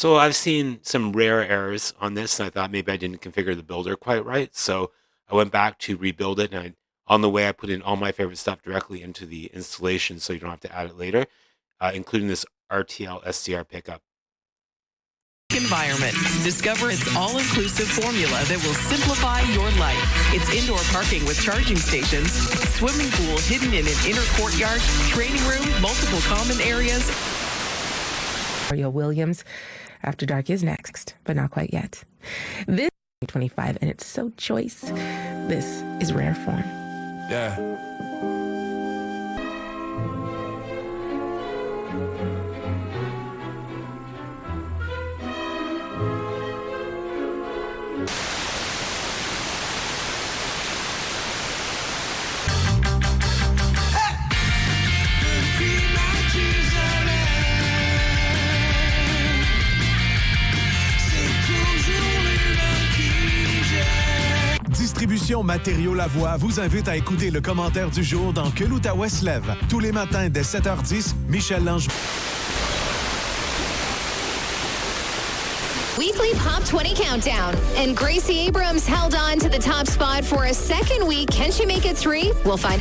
So I've seen some rare errors on this, and I thought maybe I didn't configure the builder quite right. So I went back to rebuild it, and on the way I put in all my favorite stuff directly into the installation, so you don't have to add it later, including this RTL-SDR pickup. Environment. Discover its all-inclusive formula that will simplify your life. It's indoor parking with charging stations, swimming pool hidden in an inner courtyard, training room, multiple common areas. Mario Williams. After Dark is next, but not quite yet. This is 25, and it's so choice. This is rare form. Yeah. Distribution Matériaux Lavoie vous invite à écouter le commentaire du jour dans Que l'Outaouais se lève. Tous les matins dès 7h10, Michel Lange. Weekly Pop 20 Countdown. And Gracie Abrams held on to the top spot for a second week. Can she make it 3? We'll find